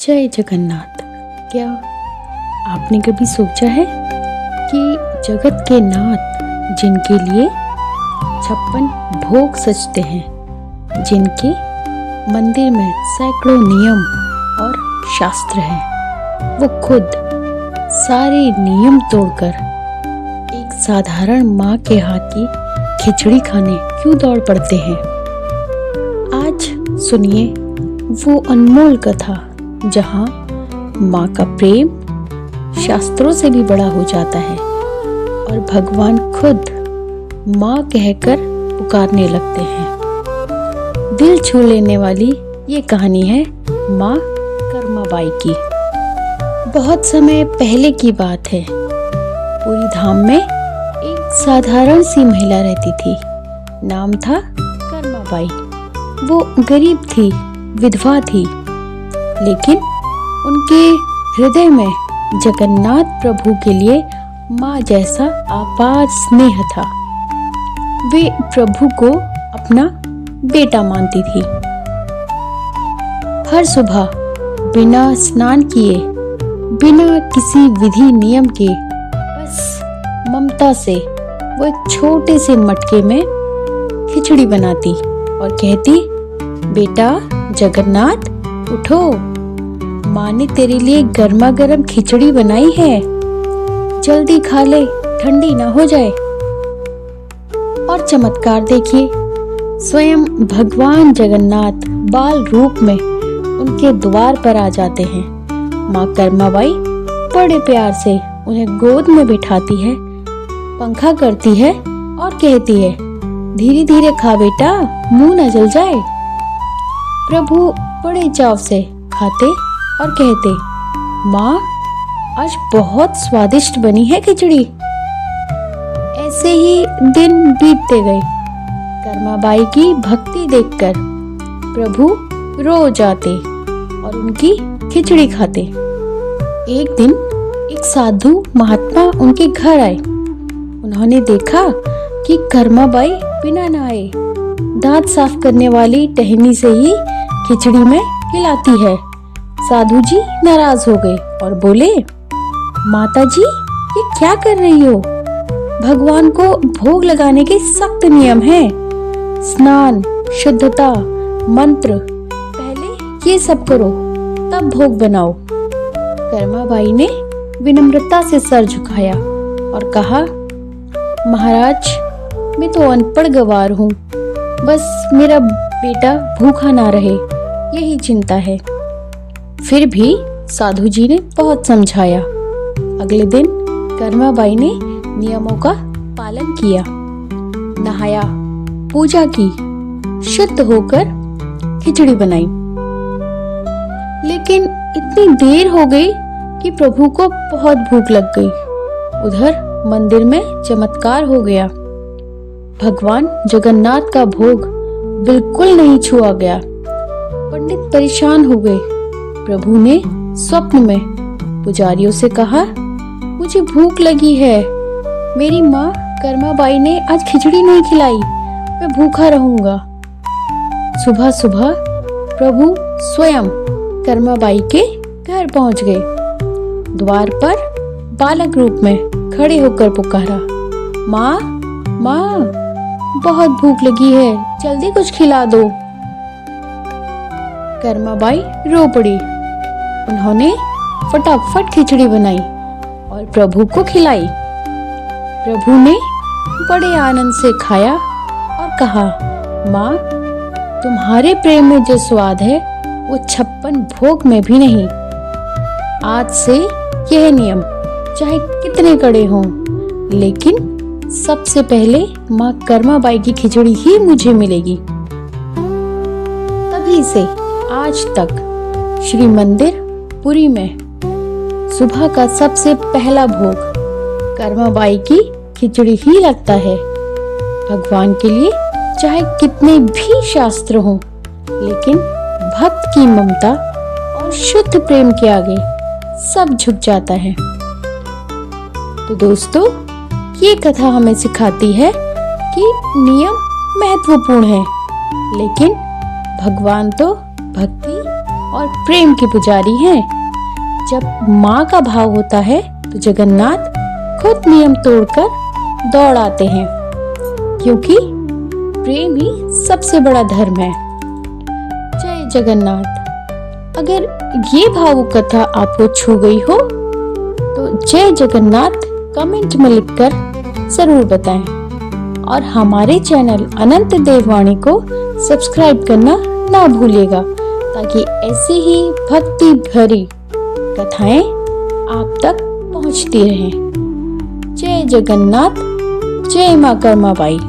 जय जगन्नाथ। क्या आपने कभी सोचा है कि जगत के नाथ जिनके लिए 56 भोग सजते हैं, जिनके मंदिर में सैकड़ों नियम और शास्त्र हैं, वो खुद सारे नियम तोड़कर एक साधारण माँ के हाथ की खिचड़ी खाने क्यों दौड़ पड़ते हैं? आज सुनिए वो अनमोल कथा जहाँ माँ का प्रेम शास्त्रों से भी बड़ा हो जाता है और भगवान खुद माँ कहकर पुकारने लगते हैं। दिल छू लेने वाली ये कहानी है माँ कर्माबाई की। बहुत समय पहले की बात है। पूरी धाम में एक साधारण सी महिला रहती थी। नाम था कर्माबाई। वो गरीब थी, विधवा थी, लेकिन उनके हृदय में जगन्नाथ प्रभु के लिए माँ जैसा अपार स्नेह था। वे प्रभु को अपना बेटा मानती थी। हर सुबह बिना स्नान किए, बिना किसी विधि नियम के, बस ममता से वो एक छोटे से मटके में खिचड़ी बनाती और कहती, बेटा जगन्नाथ उठो, माँ ने तेरे लिए गर्मा गर्म खिचड़ी बनाई है, जल्दी खा ले, ठंडी ना हो जाए। और चमत्कार देखिए, स्वयं भगवान जगन्नाथ बाल रूप में उनके द्वार पर आ जाते हैं। माँ कर्माबाई बड़े प्यार से उन्हें गोद में बिठाती है, पंखा करती है और कहती है, धीरे धीरे खा बेटा, मुंह न जल जाए। प्रभु बड़े चाव से खाते और कहते, माँ आज बहुत स्वादिष्ट बनी है खिचड़ी। ऐसे ही दिन बीतते गए। कर्माबाई की भक्ति देखकर प्रभु रोज आते और उनकी खिचड़ी खाते। एक दिन एक साधु महात्मा उनके घर आए। उन्होंने देखा कि कर्माबाई बिना नहाए दांत साफ करने वाली टहनी से ही खिचड़ी में खिलाती है। साधु जी नाराज हो गए और बोले, माता जी ये क्या कर रही हो? भगवान को भोग लगाने के सख्त नियम हैं। स्नान, शुद्धता, मंत्र, पहले ये सब करो तब भोग बनाओ। कर्माबाई ने विनम्रता से सर झुकाया और कहा, महाराज मैं तो अनपढ़ गवार हूँ, बस मेरा बेटा भूखा ना रहे, यही चिंता है। फिर भी साधु जी ने बहुत समझाया। अगले दिन कर्माबाई ने नियमों का पालन किया, नहाया, पूजा की, शुद्ध होकर खिचड़ी बनाई। लेकिन इतनी देर हो गई कि प्रभु को बहुत भूख लग गई। उधर मंदिर में चमत्कार हो गया। भगवान जगन्नाथ का भोग बिल्कुल नहीं छुआ गया। पंडित परेशान हो गए। प्रभु ने स्वप्न में पुजारियों से कहा, मुझे भूख लगी है, मेरी माँ कर्माबाई ने आज खिचड़ी नहीं खिलाई, मैं भूखा रहूंगा। सुबह सुबह प्रभु स्वयं कर्माबाई के घर पहुंच गए। द्वार पर बालक रूप में खड़े होकर पुकारा, माँ माँ बहुत भूख लगी है, जल्दी कुछ खिला दो। कर्माबाई रो पड़ी। उन्होंने फटाफट खिचड़ी बनाई और प्रभु को खिलाई। प्रभु ने बड़े आनंद से खाया और कहा, माँ तुम्हारे प्रेम में जो स्वाद है वो 56 भोग में भी नहीं। आज से यह नियम चाहे कितने कड़े हों, लेकिन सबसे पहले माँ कर्माबाई की खिचड़ी ही मुझे मिलेगी। तभी से आज तक श्री मंदिर पुरी में सुबह का सबसे पहला भोग कर्माबाई की खिचड़ी ही लगता है। भगवान के लिए चाहे कितने भी शास्त्र हों, लेकिन भक्त की ममता और शुद्ध प्रेम के आगे सब झुक जाता है। तो दोस्तों, ये कथा हमें सिखाती है कि नियम महत्वपूर्ण है, लेकिन भगवान तो भक्ति और प्रेम के पुजारी हैं। जब माँ का भाव होता है तो जगन्नाथ खुद नियम तोड़कर दौड़ आते हैं, क्योंकि प्रेम ही सबसे बड़ा धर्म है। जय जगन्नाथ। अगर ये भावुक कथा आपको छू गई हो तो जय जगन्नाथ कमेंट में लिखकर जरूर बताएं और हमारे चैनल अनंत देववाणी को सब्सक्राइब करना ना भूलिएगा, ताकि ऐसी ही भक्ति भरी कथाएं आप तक पहुंचती रहें। जय जगन्नाथ, जय मां कर्माबाई।